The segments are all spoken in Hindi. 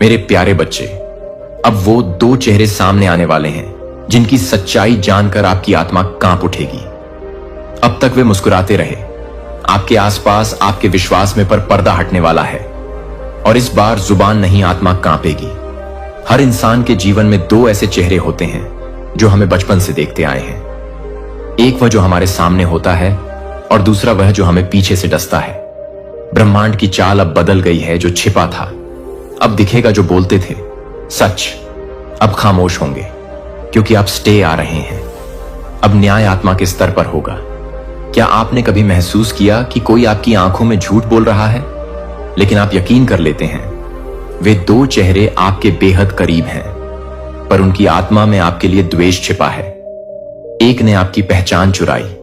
मेरे प्यारे बच्चे, अब वो दो चेहरे सामने आने वाले हैं जिनकी सच्चाई जानकर आपकी आत्मा कांप उठेगी। अब तक वे मुस्कुराते रहे, आपके आसपास आपके विश्वास में पर पर्दा हटने वाला है, और इस बार जुबान नहीं आत्मा कांपेगी। हर इंसान के जीवन में दो ऐसे चेहरे होते हैं जो हमें बचपन से देखते आए हैं। एक वह जो हमारे सामने होता है और दूसरा वह जो हमें पीछे से डसता है। ब्रह्मांड की चाल अब बदल गई है। जो छिपा था अब दिखेगा, जो बोलते थे सच अब खामोश होंगे, क्योंकि आप स्टे आ रहे हैं। अब न्याय आत्मा के स्तर पर होगा। क्या आपने कभी महसूस किया कि कोई आपकी आंखों में झूठ बोल रहा है, लेकिन आप यकीन कर लेते हैं? वे दो चेहरे आपके बेहद करीब हैं, पर उनकी आत्मा में आपके लिए द्वेष छिपा है। एक ने आपकी पहचान चुराई,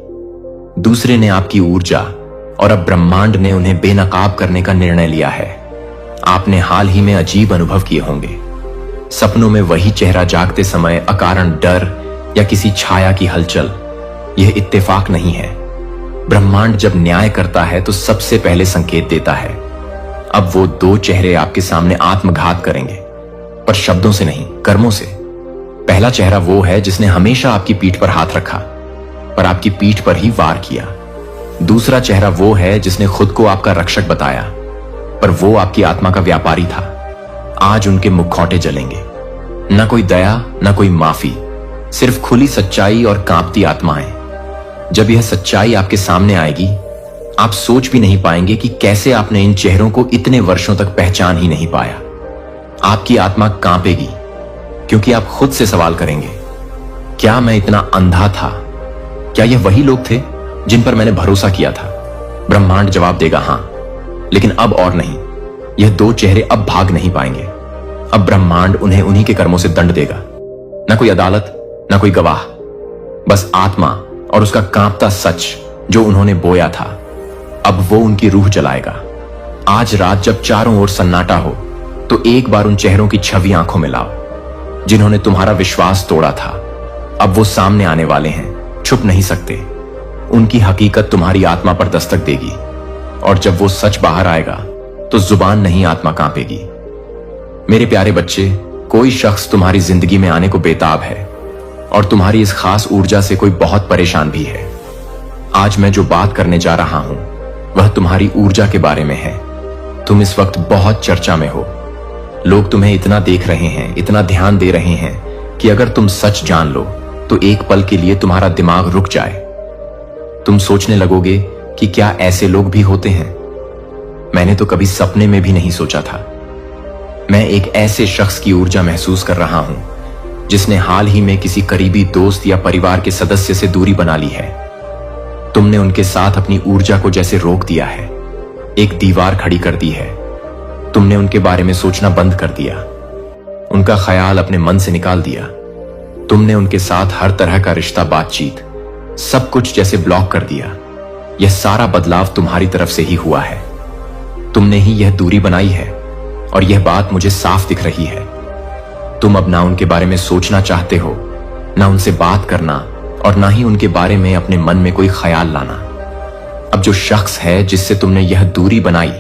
दूसरे ने आपकी ऊर्जा, और अब ब्रह्मांड ने उन्हें बेनकाब करने का निर्णय लिया है। आपने हाल ही में अजीब अनुभव किए होंगे। सपनों में वही चेहरा जागते समय अकारण डर या किसी छाया की हलचल। यह इत्तेफाक नहीं है। ब्रह्मांड जब न्याय करता है तो सबसे पहले संकेत देता है। अब वो दो चेहरे आपके सामने आत्मघात करेंगे, पर शब्दों से नहीं, कर्मों से। पहला चेहरा वो है जिसने हमेशा आपकी पीठ पर हाथ रखा, पर आपकी पीठ पर ही वार किया। दूसरा चेहरा वो है जिसने खुद को आपका रक्षक बताया, पर वो आपकी आत्मा का व्यापारी था। आज उनके मुखौटे जलेंगे। न कोई दया, न कोई माफी, सिर्फ खुली सच्चाई और कांपती आत्माएं। जब यह सच्चाई आपके सामने आएगी, आप सोच भी नहीं पाएंगे कि कैसे आपने इन चेहरों को इतने वर्षों तक पहचान ही नहीं पाया। आपकी आत्मा कांपेगी, क्योंकि आप खुद से सवाल करेंगे, क्या मैं इतना अंधा था? क्या यह वही लोग थे जिन पर मैंने भरोसा किया था? ब्रह्मांड जवाब देगा हां, लेकिन अब और नहीं। यह दो चेहरे अब भाग नहीं पाएंगे। अब ब्रह्मांड उन्हें उन्हीं के कर्मों से दंड देगा। न कोई अदालत, न कोई गवाह, बस आत्मा और उसका कांपता सच जो उन्होंने बोया था। अब वो उनकी रूह जलाएगा। आज रात जब चारों ओर सन्नाटा हो, तो एक बार उन चेहरों की छवि आंखों में लाओ जिन्होंने तुम्हारा विश्वास तोड़ा था। अब वो सामने आने वाले हैं, छुप नहीं सकते। उनकी हकीकत तुम्हारी आत्मा पर दस्तक देगी, और जब वो सच बाहर आएगा तो जुबान नहीं आत्मा कांपेगी। मेरे प्यारे बच्चे, कोई शख्स तुम्हारी जिंदगी में आने को बेताब है, और तुम्हारी इस खास ऊर्जा से कोई बहुत परेशान भी है। आज मैं जो बात करने जा रहा हूं वह तुम्हारी ऊर्जा के बारे में है। तुम इस वक्त बहुत चर्चा में हो। लोग तुम्हें इतना देख रहे हैं, इतना ध्यान दे रहे हैं कि अगर तुम सच जान लो तो एक पल के लिए तुम्हारा दिमाग रुक जाए। तुम सोचने लगोगे कि क्या ऐसे लोग भी होते हैं? मैंने तो कभी सपने में भी नहीं सोचा था। मैं एक ऐसे शख्स की ऊर्जा महसूस कर रहा हूं जिसने हाल ही में किसी करीबी दोस्त या परिवार के सदस्य से दूरी बना ली है। तुमने उनके साथ अपनी ऊर्जा को जैसे रोक दिया है, एक दीवार खड़ी कर दी है। तुमने उनके बारे में सोचना बंद कर दिया, उनका ख्याल अपने मन से निकाल दिया। तुमने उनके साथ हर तरह का रिश्ता, बातचीत, सब कुछ जैसे ब्लॉक कर दिया। यह सारा बदलाव तुम्हारी तरफ से ही हुआ है। तुमने ही यह दूरी बनाई है, और यह बात मुझे साफ दिख रही है। तुम अब ना उनके बारे में सोचना चाहते हो, ना उनसे बात करना, और ना ही उनके बारे में अपने मन में कोई ख्याल लाना। अब जो शख्स है जिससे तुमने यह दूरी बनाई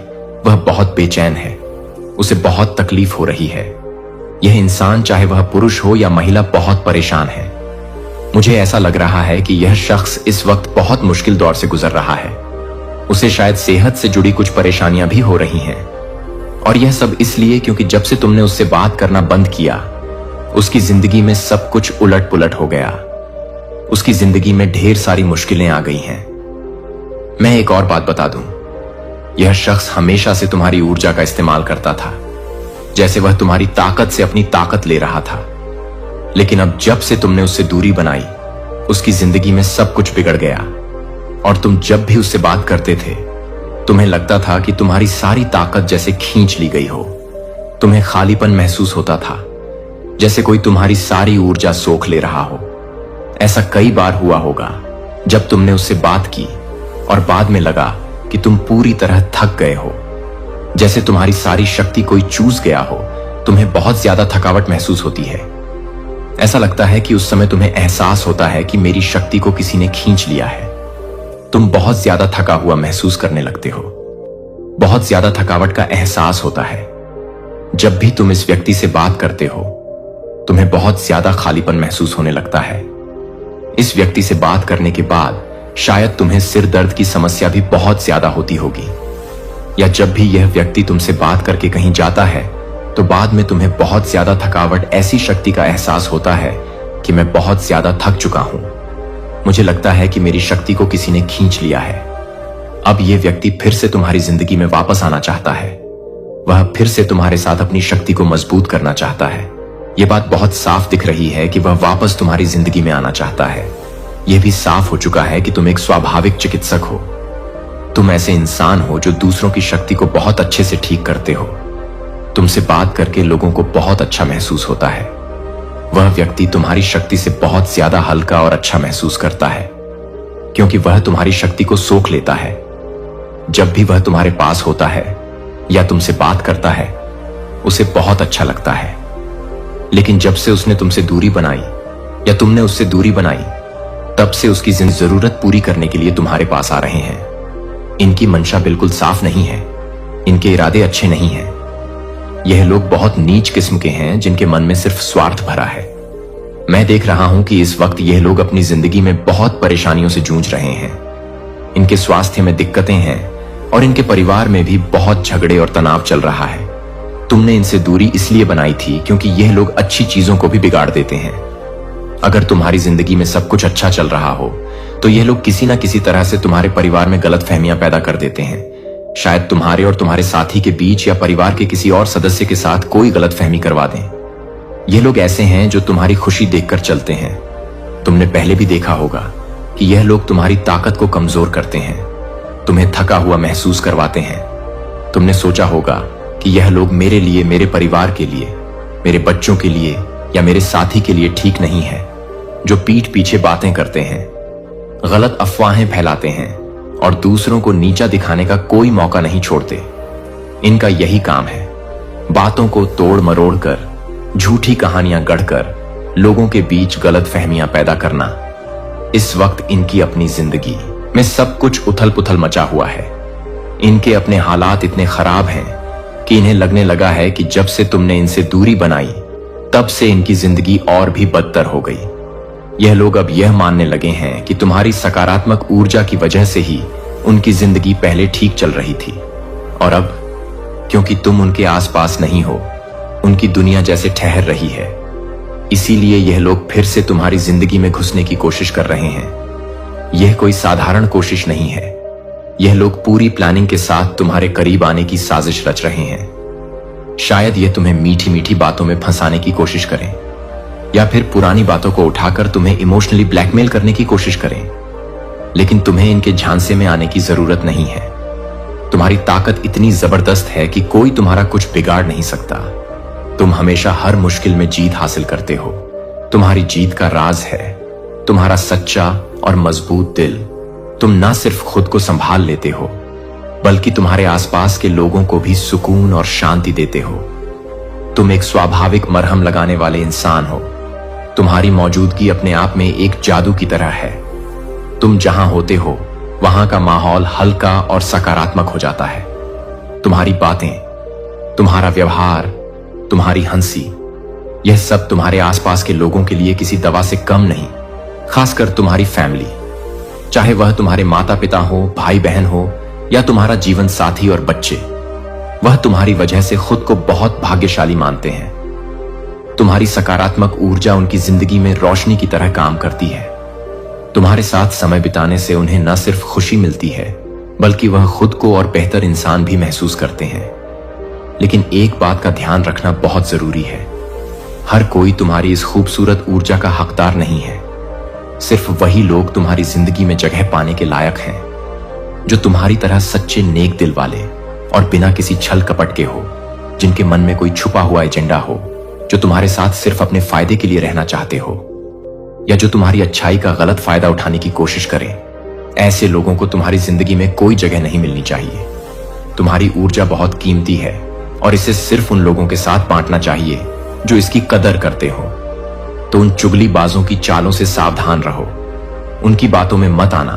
वह बहुत बेचैन है। उसे बहुत तकलीफ हो रही है। यह इंसान, चाहे वह पुरुष हो या महिला, बहुत परेशान है। मुझे ऐसा लग रहा है कि यह शख्स इस वक्त बहुत मुश्किल दौर से गुजर रहा है। उसे शायद सेहत से जुड़ी कुछ परेशानियां भी हो रही हैं, और यह सब इसलिए क्योंकि जब से तुमने उससे बात करना बंद किया, उसकी जिंदगी में सब कुछ उलट पुलट हो गया। उसकी जिंदगी में ढेर सारी मुश्किलें आ गई हैं। मैं एक और बात बता दूं, यह शख्स हमेशा से तुम्हारी ऊर्जा का इस्तेमाल करता था, जैसे वह तुम्हारी ताकत से अपनी ताकत ले रहा था। लेकिन अब जब से तुमने उससे दूरी बनाई, उसकी जिंदगी में सब कुछ बिगड़ गया। और तुम जब भी उससे बात करते थे, तुम्हें लगता था कि तुम्हारी सारी ताकत जैसे खींच ली गई हो। तुम्हें खालीपन महसूस होता था, जैसे कोई तुम्हारी सारी ऊर्जा सोख ले रहा हो। ऐसा कई बार हुआ होगा जब तुमने उससे बात की और बाद में लगा कि तुम पूरी तरह थक गए हो, जैसे तुम्हारी सारी शक्ति कोई चूस गया हो। तुम्हें बहुत ज्यादा थकावट महसूस होती है। ऐसा लगता है कि उस समय तुम्हें एहसास होता है कि मेरी शक्ति को किसी ने खींच लिया है। तुम बहुत ज्यादा थका हुआ महसूस करने लगते हो। बहुत ज्यादा थकावट का एहसास होता है। जब भी तुम इस व्यक्ति से बात करते हो, तुम्हें बहुत ज्यादा खालीपन महसूस होने लगता है। इस व्यक्ति से बात करने के बाद शायद तुम्हें सिर दर्द की समस्या भी बहुत ज्यादा होती होगी, या जब भी यह व्यक्ति तुमसे बात करके कहीं जाता है तो बाद में तुम्हें बहुत ज्यादा थकावट, ऐसी शक्ति का एहसास होता है कि मैं बहुत ज्यादा थक चुका हूं, मुझे लगता है कि मेरी शक्ति को किसी ने खींच लिया है। अब यह व्यक्ति फिर से तुम्हारी जिंदगी में वापस आना चाहता है। वह फिर से तुम्हारे साथ अपनी शक्ति को मजबूत करना चाहता है। यह बात बहुत साफ दिख रही है कि वह वापस तुम्हारी जिंदगी में आना चाहता है। यह भी साफ हो चुका है कि तुम एक स्वाभाविक चिकित्सक हो। तुम ऐसे इंसान हो जो दूसरों की शक्ति को बहुत अच्छे से ठीक करते हो। तुमसे बात करके लोगों को बहुत अच्छा महसूस होता है। वह व्यक्ति तुम्हारी शक्ति से बहुत ज्यादा हल्का और अच्छा महसूस करता है, क्योंकि वह तुम्हारी शक्ति को सोख लेता है। जब भी वह तुम्हारे पास होता है या तुमसे बात करता है, उसे बहुत अच्छा लगता है। लेकिन जब से उसने तुमसे दूरी बनाई या तुमने उससे दूरी बनाई, तब से उसकी जरूरत पूरी करने के लिए तुम्हारे पास आ रहे हैं। इनकी मंशा बिल्कुल साफ नहीं है, इनके इरादे अच्छे नहीं हैं। यह लोग बहुत नीच किस्म के हैं जिनके मन में सिर्फ स्वार्थ भरा है। मैं देख रहा हूं कि इस वक्त यह लोग अपनी जिंदगी में बहुत परेशानियों से जूझ रहे हैं। इनके स्वास्थ्य में दिक्कतें हैं और इनके परिवार में भी बहुत झगड़े और तनाव चल रहा है। तुमने इनसे दूरी इसलिए बनाई थी क्योंकि यह लोग अच्छी चीजों को भी बिगाड़ देते हैं। अगर तुम्हारी जिंदगी में सब कुछ अच्छा चल रहा हो तो यह लोग किसी ना किसी तरह से तुम्हारे परिवार में गलतफहमियां पैदा कर देते हैं। शायद तुम्हारे और तुम्हारे साथी के बीच या परिवार के किसी और सदस्य के साथ कोई गलतफहमी करवा दें। ये लोग ऐसे हैं जो तुम्हारी खुशी देखकर चलते हैं। तुमने पहले भी देखा होगा कि यह लोग तुम्हारी ताकत को कमजोर करते हैं, तुम्हें थका हुआ महसूस करवाते हैं। तुमने सोचा होगा कि यह लोग मेरे लिए, मेरे परिवार के लिए, मेरे बच्चों के लिए या मेरे साथी के लिए ठीक नहीं है, जो पीठ पीछे बातें करते हैं, गलत अफवाहें फैलाते हैं और दूसरों को नीचा दिखाने का कोई मौका नहीं छोड़ते। इनका यही काम है, बातों को तोड़ मरोड़ कर, झूठी कहानियां गढ़कर लोगों के बीच गलत फहमियां पैदा करना। इस वक्त इनकी अपनी जिंदगी में सब कुछ उथल पुथल मचा हुआ है। इनके अपने हालात इतने खराब हैं कि इन्हें लगने लगा है कि जब से तुमने इनसे दूरी बनाई, तब से इनकी जिंदगी और भी बदतर हो गई। यह लोग अब यह मानने लगे हैं कि तुम्हारी सकारात्मक ऊर्जा की वजह से ही उनकी जिंदगी पहले ठीक चल रही थी, और अब क्योंकि तुम उनके आसपास नहीं हो, उनकी दुनिया जैसे ठहर रही है। इसीलिए यह लोग फिर से तुम्हारी जिंदगी में घुसने की कोशिश कर रहे हैं। यह कोई साधारण कोशिश नहीं है। यह लोग पूरी प्लानिंग के साथ तुम्हारे करीब आने की साजिश रच रहे हैं। शायद यह तुम्हें मीठी मीठी बातों में फंसाने की कोशिश करें, या फिर पुरानी बातों को उठाकर तुम्हें इमोशनली ब्लैकमेल करने की कोशिश करें। लेकिन तुम्हें इनके झांसे में आने की जरूरत नहीं है। तुम्हारी ताकत इतनी जबरदस्त है कि कोई तुम्हारा कुछ बिगाड़ नहीं सकता। तुम हमेशा हर मुश्किल में जीत हासिल करते हो। तुम्हारी जीत का राज है तुम्हारा सच्चा और मजबूत दिल। तुम ना सिर्फ खुद को संभाल लेते हो, बल्कि तुम्हारे आसपास के लोगों को भी सुकून और शांति देते हो। तुम एक स्वाभाविक मरहम लगाने वाले इंसान हो। तुम्हारी मौजूदगी अपने आप में एक जादू की तरह है। तुम जहां होते हो वहां का माहौल हल्का और सकारात्मक हो जाता है। तुम्हारी बातें, तुम्हारा व्यवहार, तुम्हारी हंसी, यह सब तुम्हारे आसपास के लोगों के लिए किसी दवा से कम नहीं। खासकर तुम्हारी फैमिली, चाहे वह तुम्हारे माता पिता हो, भाई बहन हो या तुम्हारा जीवन साथी और बच्चे, वह तुम्हारी वजह से खुद को बहुत भाग्यशाली मानते हैं। तुम्हारी सकारात्मक ऊर्जा उनकी जिंदगी में रोशनी की तरह काम करती है। तुम्हारे साथ समय बिताने से उन्हें न सिर्फ खुशी मिलती है, बल्कि वह खुद को और बेहतर इंसान भी महसूस करते हैं। लेकिन एक बात का ध्यान रखना बहुत जरूरी है, हर कोई तुम्हारी इस खूबसूरत ऊर्जा का हकदार नहीं है। सिर्फ वही लोग तुम्हारी जिंदगी में जगह पाने के लायक हैं जो तुम्हारी तरह सच्चे नेक दिल वाले और बिना किसी छल कपट के हो, जिनके मन में कोई छुपा हुआ एजेंडा हो, जो तुम्हारे साथ सिर्फ अपने फायदे के लिए रहना चाहते हो, या जो तुम्हारी अच्छाई का गलत फायदा उठाने की कोशिश करें। ऐसे लोगों को तुम्हारी जिंदगी में कोई जगह नहीं मिलनी चाहिए। तुम्हारी ऊर्जा बहुत कीमती है और इसे सिर्फ उन लोगों के साथ बांटना चाहिए जो इसकी कदर करते हो। तो उन चुगलीबाजों की चालों से सावधान रहो, उनकी बातों में मत आना।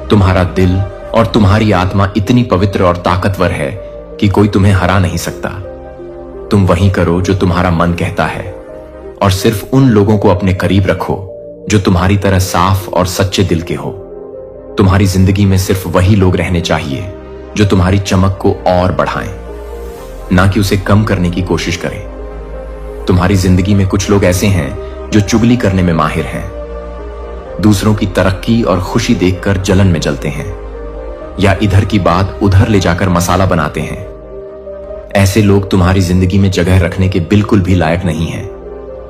तुम्हारा दिल और तुम्हारी आत्मा इतनी पवित्र और ताकतवर है कि कोई तुम्हें हरा नहीं सकता। तुम वही करो जो तुम्हारा मन कहता है और सिर्फ उन लोगों को अपने करीब रखो जो तुम्हारी तरह साफ और सच्चे दिल के हो। तुम्हारी जिंदगी में सिर्फ वही लोग रहने चाहिए जो तुम्हारी चमक को और बढ़ाएं, ना कि उसे कम करने की कोशिश करें। तुम्हारी जिंदगी में कुछ लोग ऐसे हैं जो चुगली करने में माहिर हैं, दूसरों की तरक्की और खुशी देखकर जलन में जलते हैं या इधर की बात उधर ले जाकर मसाला बनाते हैं। ऐसे लोग तुम्हारी जिंदगी में जगह रखने के बिल्कुल भी लायक नहीं हैं।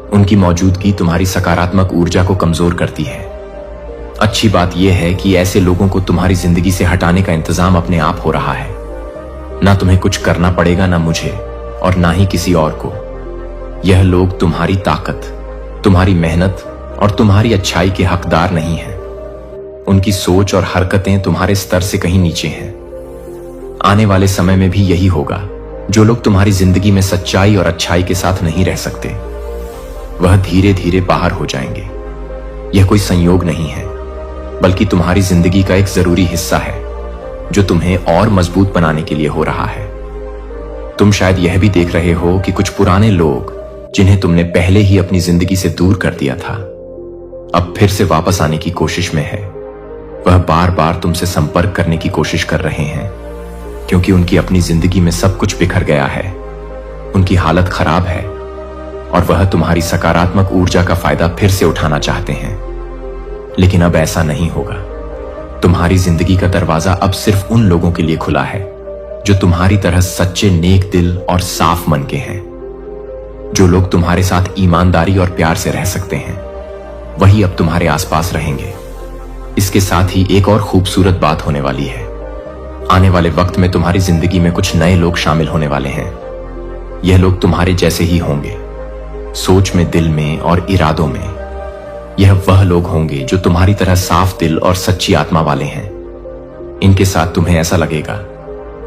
उनकी मौजूदगी तुम्हारी सकारात्मक ऊर्जा को कमजोर करती है। अच्छी बात यह है कि ऐसे लोगों को तुम्हारी जिंदगी से हटाने का इंतजाम अपने आप हो रहा है। ना तुम्हें कुछ करना पड़ेगा, ना मुझे और ना ही किसी और को। यह लोग तुम्हारी ताकत, तुम्हारी मेहनत और तुम्हारी अच्छाई के हकदार नहीं हैं। उनकी सोच और हरकतें तुम्हारे स्तर से कहीं नीचे हैं। आने वाले समय में भी यही होगा। जो लोग तुम्हारी जिंदगी में सच्चाई और अच्छाई के साथ नहीं रह सकते, वह धीरे धीरे बाहर हो जाएंगे। यह कोई संयोग नहीं है, बल्कि तुम्हारी जिंदगी का एक जरूरी हिस्सा है जो तुम्हें और मजबूत बनाने के लिए हो रहा है। तुम शायद यह भी देख रहे हो कि कुछ पुराने लोग जिन्हें तुमने पहले ही अपनी जिंदगी से दूर कर दिया था, अब फिर से वापस आने की कोशिश में है। वह बार बार तुमसे संपर्क करने की कोशिश कर रहे हैं क्योंकि उनकी अपनी जिंदगी में सब कुछ बिखर गया है, उनकी हालत खराब है और वह तुम्हारी सकारात्मक ऊर्जा का फायदा फिर से उठाना चाहते हैं। लेकिन अब ऐसा नहीं होगा। तुम्हारी जिंदगी का दरवाजा अब सिर्फ उन लोगों के लिए खुला है जो तुम्हारी तरह सच्चे, नेक दिल और साफ मन के हैं। जो लोग तुम्हारे साथ ईमानदारी और प्यार से रह सकते हैं, वही अब तुम्हारे आसपास रहेंगे। इसके साथ ही एक और खूबसूरत बात होने वाली है। आने वाले वक्त में तुम्हारी जिंदगी में कुछ नए लोग शामिल होने वाले हैं। यह लोग तुम्हारे जैसे ही होंगे, सोच में, दिल में और इरादों में। यह वह लोग होंगे जो तुम्हारी तरह साफ दिल और सच्ची आत्मा वाले हैं। इनके साथ तुम्हें ऐसा लगेगा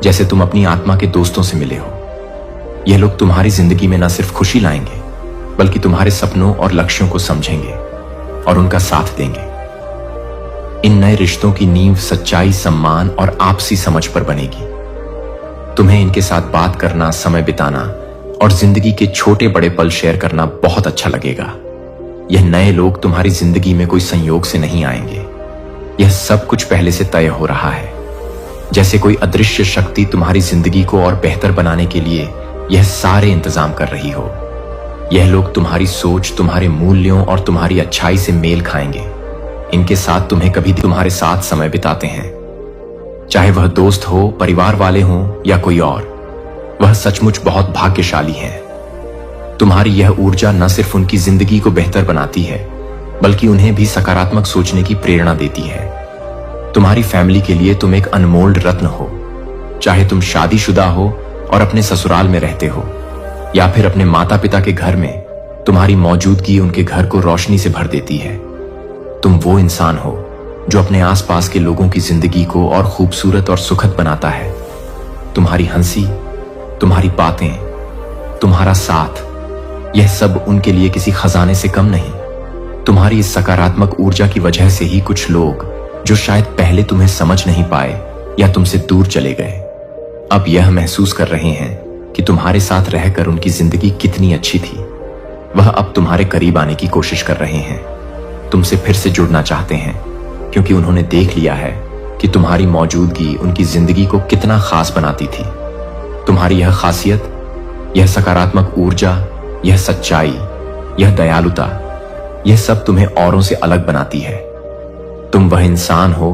जैसे तुम अपनी आत्मा के दोस्तों से मिले हो। यह लोग तुम्हारी जिंदगी में न सिर्फ खुशी लाएंगे, बल्कि तुम्हारे सपनों और लक्ष्यों को समझेंगे और उनका साथ देंगे। इन नए रिश्तों की नींव सच्चाई, सम्मान और आपसी समझ पर बनेगी। तुम्हें इनके साथ बात करना, समय बिताना और जिंदगी के छोटे बड़े पल शेयर करना बहुत अच्छा लगेगा। यह नए लोग तुम्हारी जिंदगी में कोई संयोग से नहीं आएंगे। यह सब कुछ पहले से तय हो रहा है, जैसे कोई अदृश्य शक्ति तुम्हारी जिंदगी को और बेहतर बनाने के लिए यह सारे इंतजाम कर रही हो। यह लोग तुम्हारी सोच, तुम्हारे मूल्यों और तुम्हारी अच्छाई से मेल खाएंगे। इनके साथ तुम्हें कभी तुम्हारे साथ समय बिताते हैं, चाहे वह दोस्त हो, परिवार वाले हों या कोई और, वह सचमुच बहुत भाग्यशाली हैं। तुम्हारी यह ऊर्जा न सिर्फ उनकी जिंदगी को बेहतर बनाती है, बल्कि उन्हें भी सकारात्मक सोचने की प्रेरणा देती है। तुम्हारी फैमिली के लिए तुम एक अनमोल रत्न हो। चाहे तुम शादीशुदा हो और अपने ससुराल में रहते हो, या फिर अपने माता पिता के घर में, तुम्हारी मौजूदगी उनके घर को रोशनी से भर देती है। तुम वो इंसान हो जो अपने आसपास के लोगों की जिंदगी को और खूबसूरत और सुखद बनाता है। तुम्हारी हंसी, तुम्हारी बातें, तुम्हारा साथ, यह सब उनके लिए किसी खजाने से कम नहीं। तुम्हारी इस सकारात्मक ऊर्जा की वजह से ही कुछ लोग जो शायद पहले तुम्हें समझ नहीं पाए या तुमसे दूर चले गए, अब यह महसूस कर रहे हैं कि तुम्हारे साथ रहकर उनकी जिंदगी कितनी अच्छी थी। वह अब तुम्हारे करीब आने की कोशिश कर रहे हैं, तुमसे फिर से जुड़ना चाहते हैं, क्योंकि उन्होंने देख लिया है कि तुम्हारी मौजूदगी उनकी जिंदगी को कितना खास बनाती थी। तुम्हारी यह खासियत, यह सकारात्मक ऊर्जा, यह सच्चाई, यह दयालुता, यह सब तुम्हें औरों से अलग बनाती है। तुम वह इंसान हो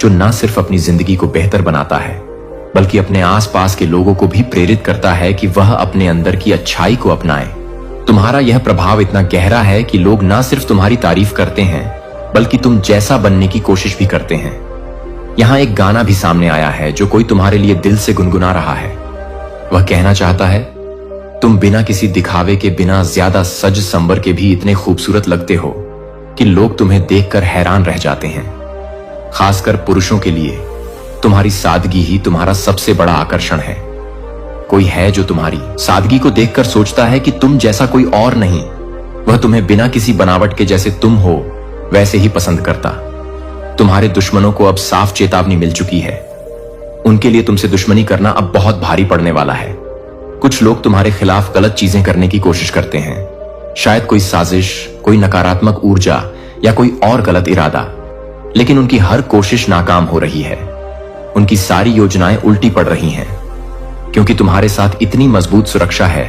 जो न सिर्फ अपनी जिंदगी को बेहतर बनाता है, बल्कि अपने आसपास के लोगों को भी प्रेरित करता है कि वह अपने अंदर की अच्छाई को अपनाएं। तुम्हारा यह प्रभाव इतना गहरा है कि लोग न सिर्फ तुम्हारी तारीफ करते हैं, बल्कि तुम जैसा बनने की कोशिश भी करते हैं। यहां एक गाना भी सामने आया है जो कोई तुम्हारे लिए दिल से गुनगुना रहा है। वह कहना चाहता है, तुम बिना किसी दिखावे के, बिना ज्यादा सज संवर के भी इतने खूबसूरत लगते हो कि लोग तुम्हें देखकर हैरान रह जाते हैं। खासकर पुरुषों के लिए तुम्हारी सादगी ही तुम्हारा सबसे बड़ा आकर्षण है। कोई है जो तुम्हारी सादगी को देखकर सोचता है कि तुम जैसा कोई और नहीं। वह तुम्हें बिना किसी बनावट के जैसे तुम हो वैसे ही पसंद करता। तुम्हारे दुश्मनों को अब साफ चेतावनी मिल चुकी है। उनके लिए तुमसे दुश्मनी करना अब बहुत भारी पड़ने वाला है। कुछ लोग तुम्हारे खिलाफ गलत चीजें करने की कोशिश करते हैं, शायद कोई साजिश, कोई नकारात्मक ऊर्जा या कोई और गलत इरादा, लेकिन उनकी हर कोशिश नाकाम हो रही है। उनकी सारी योजनाएं उल्टी पड़ रही हैं, क्योंकि तुम्हारे साथ इतनी मजबूत सुरक्षा है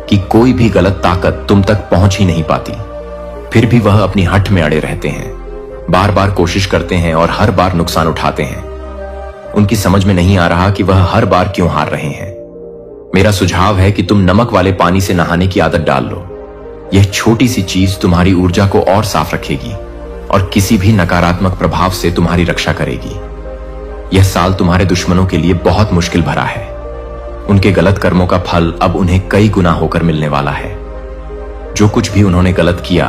कि कोई भी गलत ताकत तुम तक पहुंच ही नहीं पाती। फिर भी वह अपनी हठ में अड़े रहते हैं, बार बार कोशिश करते हैं और हर बार नुकसान उठाते हैं। उनकी समझ में नहीं आ रहा कि वह हर बार क्यों हार रहे हैं। मेरा सुझाव है कि तुम नमक वाले पानी से नहाने की आदत डाल लो। यह छोटी सी चीज तुम्हारी ऊर्जा को और साफ रखेगी और किसी भी नकारात्मक प्रभाव से तुम्हारी रक्षा करेगी। यह साल तुम्हारे दुश्मनों के लिए बहुत मुश्किल भरा है। उनके गलत कर्मों का फल अब उन्हें कई गुना होकर मिलने वाला है। जो कुछ भी उन्होंने गलत किया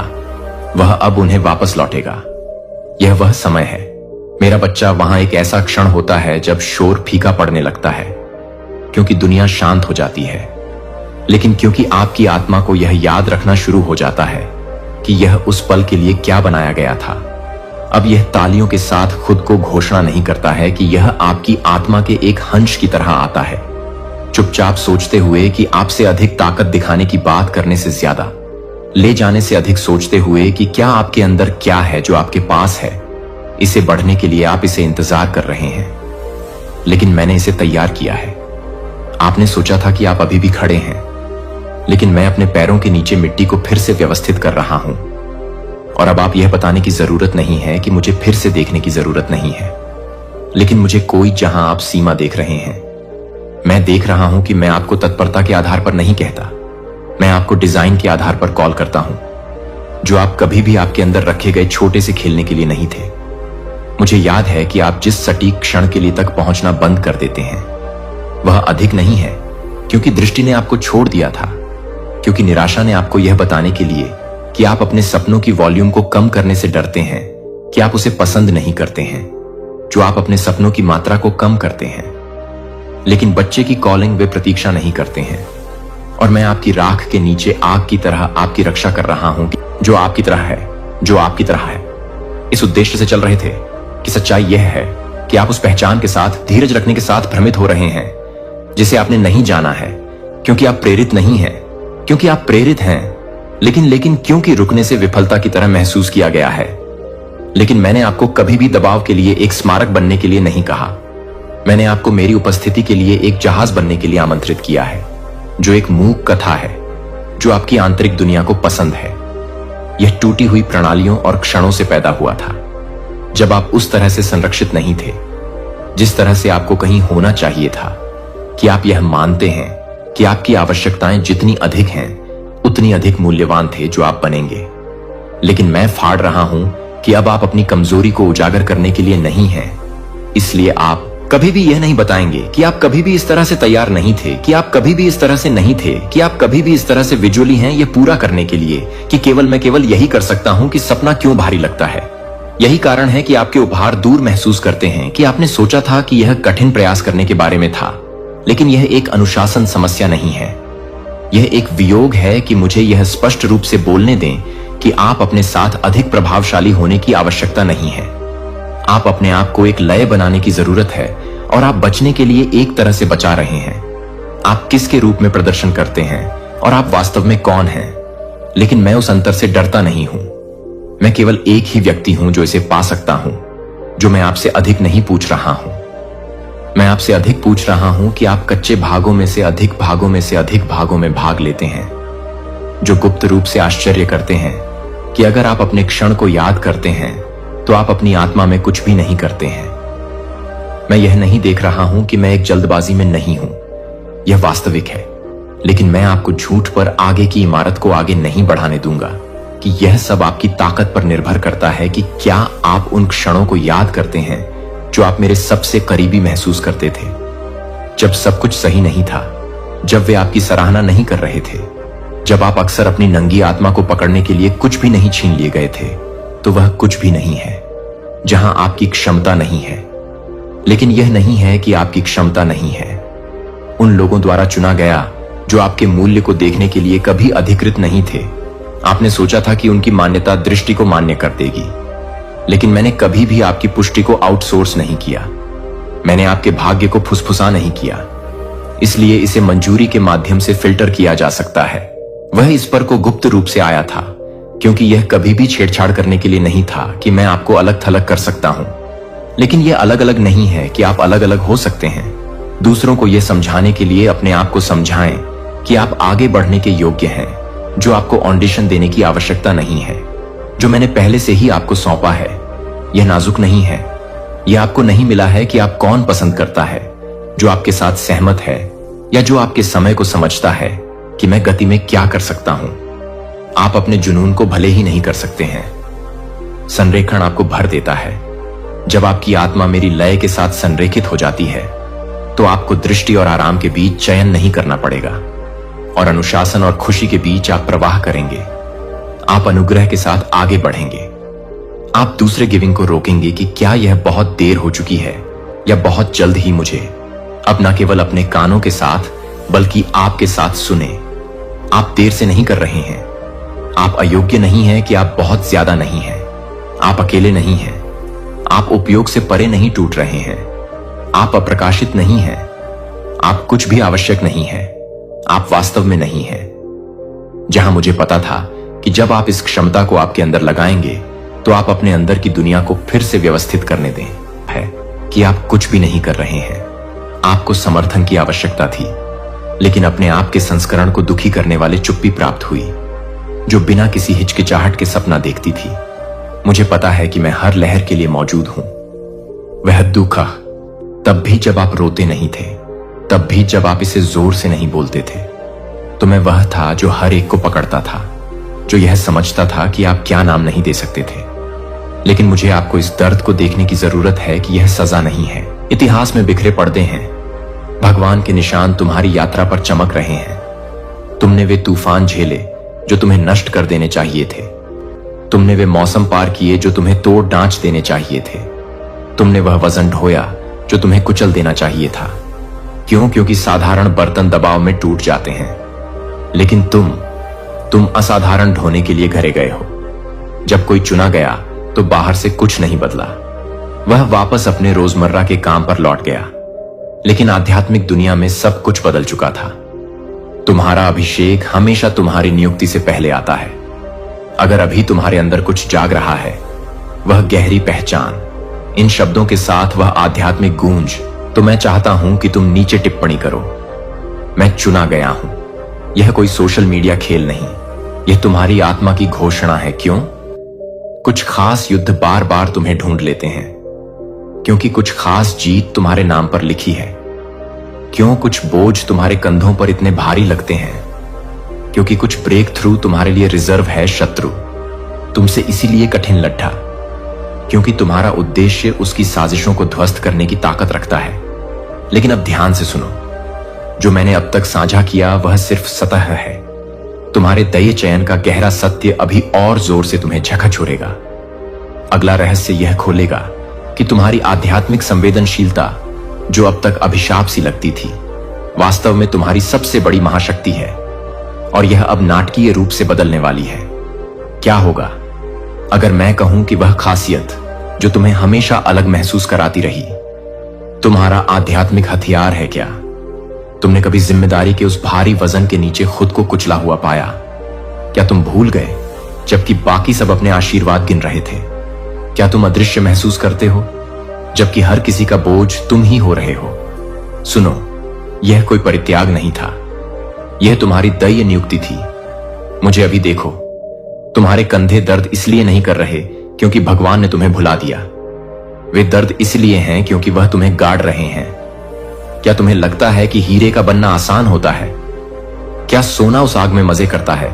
वह अब उन्हें वापस लौटेगा। यह वह समय है मेरा बच्चा, वहां एक ऐसा क्षण होता है जब शोर फीका पड़ने लगता है, क्योंकि दुनिया शांत हो जाती है। लेकिन क्योंकि आपकी आत्मा को यह याद रखना शुरू हो जाता है कि यह उस पल के लिए क्या बनाया गया था, अब यह तालियों के साथ खुद को घोषणा नहीं करता है कि यह आपकी आत्मा के एक हंस की तरह आता है, चुपचाप सोचते हुए कि आपसे अधिक ताकत दिखाने की बात करने से ज्यादा ले जाने से अधिक सोचते हुए कि क्या आपके अंदर क्या है जो आपके पास है। इसे बढ़ने के लिए आप इसे इंतजार कर रहे हैं, लेकिन मैंने इसे तैयार किया है। आपने सोचा था कि आप अभी भी खड़े हैं, लेकिन मैं अपने पैरों के नीचे मिट्टी को फिर से व्यवस्थित कर रहा हूं। और अब आप यह बताने की जरूरत नहीं है कि मुझे फिर से देखने की जरूरत नहीं है, लेकिन मुझे कोई जहां आप सीमा देख रहे हैं, मैं देख रहा हूं कि मैं आपको तत्परता के आधार पर नहीं कहता, मैं आपको डिजाइन के आधार पर कॉल करता हूं, जो आप कभी भी आपके अंदर रखे गए छोटे से खेलने के लिए नहीं थे। मुझे याद है कि आप जिस सटीक क्षण के लिए तक पहुंचना बंद कर देते हैं वह अधिक नहीं है, क्योंकि दृष्टि ने आपको छोड़ दिया था, क्योंकि निराशा ने आपको यह बताने के लिए कि आप अपने सपनों की वॉल्यूम को कम करने से डरते हैं, कि आप उसे पसंद नहीं करते हैं, जो आप अपने सपनों की मात्रा को कम करते हैं। लेकिन बच्चे की कॉलिंग वे प्रतीक्षा नहीं करते हैं, और मैं आपकी राख के नीचे आग की तरह आपकी रक्षा कर रहा हूं, जो आपकी तरह है, जो आपकी तरह है। इस उद्देश्य से चल रहे थे कि सच्चाई यह है कि आप उस पहचान के साथ धीरज रखने के साथ भ्रमित हो रहे हैं जिसे आपने नहीं जाना है, क्योंकि आप प्रेरित नहीं हैं, क्योंकि आप प्रेरित हैं, लेकिन क्योंकि रुकने से विफलता की तरह महसूस किया गया है। लेकिन मैंने आपको कभी भी दबाव के लिए एक स्मारक बनने के लिए नहीं कहा। मैंने आपको मेरी उपस्थिति के लिए एक जहाज बनने के लिए आमंत्रित किया है, जो एक मूक कथा है, जो आपकी आंतरिक दुनिया को पसंद है। यह टूटी हुई प्रणालियों और क्षणों से पैदा हुआ था, जब आप उस तरह से संरक्षित नहीं थे जिस तरह से आपको कहीं होना चाहिए था, कि आप यह मानते हैं कि आपकी आवश्यकताएं जितनी अधिक हैं उतनी अधिक मूल्यवान थे जो आप बनेंगे। लेकिन मैं फाड़ रहा हूं कि अब आप अपनी कमजोरी को उजागर करने के लिए नहीं हैं, इसलिए आप कभी भी यह नहीं बताएंगे कि आप कभी भी इस तरह से तैयार नहीं थे, कि आप कभी भी इस तरह से नहीं थे, कि आप कभी भी इस तरह से विजुअली हैं यह पूरा करने के लिए कि मैं केवल यही कर सकता हूं कि सपना क्यों भारी लगता है। यही कारण है कि आपके उपहार दूर महसूस करते हैं, कि आपने सोचा था कि यह कठिन प्रयास करने के बारे में था, लेकिन यह एक अनुशासन समस्या नहीं है। यह एक वियोग है कि मुझे यह स्पष्ट रूप से बोलने दें कि आप अपने साथ अधिक प्रभावशाली होने की आवश्यकता नहीं है। आप अपने आप को एक लय बनाने की जरूरत है, और आप बचने के लिए एक तरह से बचा रहे हैं। आप किसके रूप में प्रदर्शन करते हैं और आप वास्तव में कौन हैं। लेकिन मैं उस अंतर से डरता नहीं हूं। मैं केवल एक ही व्यक्ति हूं जो इसे पा सकता हूं, जो मैं आपसे अधिक नहीं पूछ रहा हूं। मैं आपसे अधिक पूछ रहा हूं कि आप कच्चे भागों में से अधिक भागों में से अधिक भागों में भाग लेते हैं, जो गुप्त रूप से आश्चर्य करते हैं कि अगर आप अपने क्षण को याद करते हैं तो आप अपनी आत्मा में कुछ भी नहीं करते हैं। मैं यह नहीं देख रहा हूं कि मैं एक जल्दबाजी में नहीं हूं, यह वास्तविक है, लेकिन मैं आपको झूठ पर आगे की इमारत को आगे नहीं बढ़ाने दूंगा कि यह सब आपकी ताकत पर निर्भर करता है कि क्या आप उन क्षणों को याद करते हैं जो आप मेरे सबसे करीबी महसूस करते थे, जब सब कुछ सही नहीं था, जब वे आपकी सराहना नहीं कर रहे थे, जब आप अक्सर अपनी नंगी आत्मा को पकड़ने के लिए कुछ भी नहीं छीन लिए गए थे। तो वह कुछ भी नहीं है जहां आपकी क्षमता नहीं है। लेकिन यह नहीं है कि आपकी क्षमता नहीं है। उन लोगों द्वारा चुना गया जो आपके मूल्य को देखने के लिए कभी अधिकृत नहीं थे। आपने सोचा था कि उनकी मान्यता दृष्टि को मान्य कर देगी, लेकिन मैंने कभी भी आपकी पुष्टि को आउटसोर्स नहीं किया। मैंने आपके भाग्य को फुसफुसा नहीं किया। इसलिए इसे मंजूरी के माध्यम से फिल्टर किया जा सकता है। वह इस पर को गुप्त रूप से आया था, क्योंकि यह कभी भी छेड़छाड़ करने के लिए नहीं था कि मैं आपको अलग थलग कर सकता हूं। लेकिन यह अलग अलग नहीं है कि आप अलग अलग हो सकते हैं। दूसरों को यह समझाने के लिए अपने आप को समझाएं कि आप आगे बढ़ने के योग्य हैं, जो आपको ऑडिशन देने की आवश्यकता नहीं है। जो मैंने पहले से ही आपको सौंपा है यह नाजुक नहीं है। यह आपको नहीं मिला है कि आप कौन पसंद करता है, जो आपके साथ सहमत है या जो आपके समय को समझता है कि मैं गति में क्या कर सकता हूं। आप अपने जुनून को भले ही नहीं कर सकते हैं। संरेखण आपको भर देता है। जब आपकी आत्मा मेरी लय के साथ संरेखित हो जाती है तो आपको दृष्टि और आराम के बीच चयन नहीं करना पड़ेगा और अनुशासन और खुशी के बीच आप प्रवाह करेंगे। आप अनुग्रह के साथ आगे बढ़ेंगे। आप दूसरे गिविंग को रोकेंगे कि क्या यह बहुत देर हो चुकी है या बहुत जल्द ही मुझे अब न केवल अपने कानों के साथ बल्कि आपके साथ सुने। आप देर से नहीं कर रहे हैं। आप अयोग्य नहीं हैं कि आप बहुत ज्यादा नहीं हैं। आप अकेले नहीं हैं। आप उपयोग से परे नहीं टूट रहे हैं। आप अप्रकाशित नहीं हैं। आप कुछ भी आवश्यक नहीं है। आप वास्तव में नहीं हैं। जहां मुझे पता था कि जब आप इस क्षमता को आपके अंदर लगाएंगे तो आप अपने अंदर की दुनिया को फिर से व्यवस्थित करने दें, है कि आप कुछ भी नहीं कर रहे हैं। आपको समर्थन की आवश्यकता थी, लेकिन अपने आप के संस्करण को दुखी करने वाले चुप्पी प्राप्त हुई, जो बिना किसी हिचकिचाहट के सपना देखती थी। मुझे पता है कि मैं हर लहर के लिए मौजूद हूं। वह दुखा तब भी जब आप रोते नहीं थे, तब भी जब आप इसे जोर से नहीं बोलते थे। तो मैं वह था जो हर एक को पकड़ता था, जो यह समझता था कि आप क्या नाम नहीं दे सकते थे। लेकिन मुझे आपको इस दर्द को देखने की जरूरत है कि यह सजा नहीं है। इतिहास में बिखरे पर्दे हैं। भगवान के निशान तुम्हारी यात्रा पर चमक रहे हैं। तुमने वे तूफान झेले जो तुम्हें नष्ट कर देने चाहिए थे। तुमने वे मौसम पार किए जो तुम्हें तोड़ डांच देने चाहिए थे। तुमने वह वजन ढोया जो तुम्हें कुचल देना चाहिए था। क्यों? क्योंकि साधारण बर्तन दबाव में टूट जाते हैं, लेकिन तुम असाधारण ढोने के लिए घरे गए हो। जब कोई चुना गया तो बाहर से कुछ नहीं बदला। वह वापस अपने रोजमर्रा के काम पर लौट गया, लेकिन आध्यात्मिक दुनिया में सब कुछ बदल चुका था। तुम्हारा अभिषेक हमेशा तुम्हारी नियुक्ति से पहले आता है। अगर अभी तुम्हारे अंदर कुछ जाग रहा है, वह गहरी पहचान, इन शब्दों के साथ वह आध्यात्मिक गूंज, तो मैं चाहता हूं कि तुम नीचे टिप्पणी करो। मैं चुना गया हूं। यह कोई सोशल मीडिया खेल नहीं, यह तुम्हारी आत्मा की घोषणा है। क्यों? कुछ खास युद्ध बार बार तुम्हें ढूंढ लेते हैं, क्योंकि कुछ खास जीत तुम्हारे नाम पर लिखी है। क्यों? कुछ बोझ तुम्हारे कंधों पर इतने भारी लगते हैं, क्योंकि कुछ ब्रेक थ्रू तुम्हारे लिए रिजर्व है। शत्रु तुमसे इसीलिए कठिन लड्ढा, क्योंकि तुम्हारा उद्देश्य उसकी साजिशों को ध्वस्त करने की ताकत रखता है। लेकिन अब ध्यान से सुनो, जो मैंने अब तक साझा किया वह सिर्फ सतह है। तुम्हारे दया चयन का गहरा सत्य अभी और जोर से तुम्हें झकझोरेगा। अगला रहस्य यह खोलेगा कि तुम्हारी आध्यात्मिक संवेदनशीलता, जो अब तक अभिशाप सी लगती थी, वास्तव में तुम्हारी सबसे बड़ी महाशक्ति है, और यह अब नाटकीय रूप से बदलने वाली है। क्या होगा अगर मैं कहूं कि वह खासियत जो तुम्हें हमेशा अलग महसूस कराती रही, तुम्हारा आध्यात्मिक हथियार है? क्या तुमने कभी जिम्मेदारी के उस भारी वजन के नीचे खुद को कुचला हुआ पाया? क्या तुम भूल गए जबकि बाकी सब अपने आशीर्वाद गिन रहे थे? क्या तुम अदृश्य महसूस करते हो जबकि हर किसी का बोझ तुम ही हो रहे हो? सुनो, यह कोई परित्याग नहीं था, यह तुम्हारी दैय नियुक्ति थी। मुझे अभी देखो, तुम्हारे कंधे दर्द इसलिए नहीं कर रहे क्योंकि भगवान ने तुम्हें भुला दिया। वे दर्द इसलिए हैं क्योंकि वह तुम्हें गाड़ रहे हैं। क्या तुम्हें लगता है कि हीरे का बनना आसान होता है? क्या सोना उस आग में मजे करता है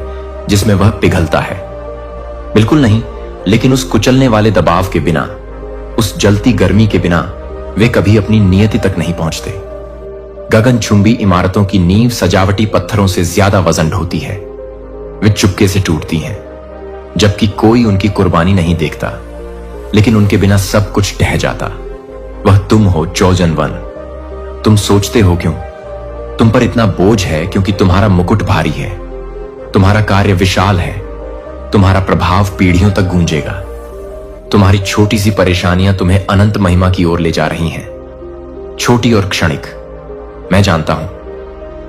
जिसमें वह पिघलता है? बिल्कुल नहीं। लेकिन उस कुचलने वाले दबाव के बिना, उस जलती गर्मी के बिना वे कभी अपनी नियति तक नहीं पहुंचते। गगनचुंबी इमारतों की नींव सजावटी पत्थरों से ज्यादा वजन ढोती है। वे चुपके से टूटती हैं, जबकि कोई उनकी कुर्बानी नहीं देखता, लेकिन उनके बिना सब कुछ ढह जाता। वह तुम हो, चौजन वन। तुम सोचते हो क्यों तुम पर इतना बोझ है? क्योंकि तुम्हारा मुकुट भारी है, तुम्हारा कार्य विशाल है, तुम्हारा प्रभाव पीढ़ियों तक गूंजेगा। तुम्हारी छोटी सी परेशानियां तुम्हें अनंत महिमा की ओर ले जा रही हैं। छोटी और क्षणिक, मैं जानता हूं,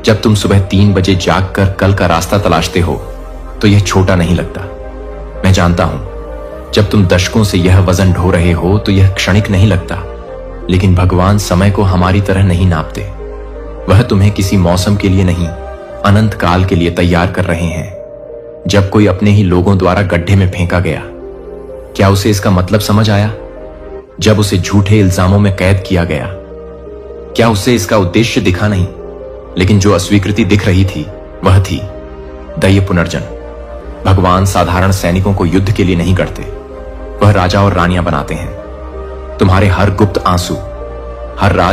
जब तुम सुबह 3 बजे जागकर कल का रास्ता तलाशते हो तो यह छोटा नहीं लगता। मैं जानता हूं, जब तुम दशकों से यह वजन ढो रहे हो तो यह क्षणिक नहीं लगता। लेकिन भगवान समय को हमारी तरह नहीं नापते। वह तुम्हें किसी मौसम के लिए नहीं, अनंत काल के लिए तैयार कर रहे हैं। जब कोई अपने ही लोगों द्वारा गड्ढे में फेंका गया, क्या उसे इसका मतलब समझ आया? जब उसे झूठे इल्जामों में कैद किया गया, क्या उसे इसका उद्देश्य दिखा नहीं? लेकिन जो अस्वीकृति दिख रही थी वह थी दैय पुनर्जन। भगवान साधारण सैनिकों को युद्ध के लिए नहीं गढ़ते, वह राजा और रानियां बनाते हैं। तुम्हारे हर गुप्त आंसू, हर राज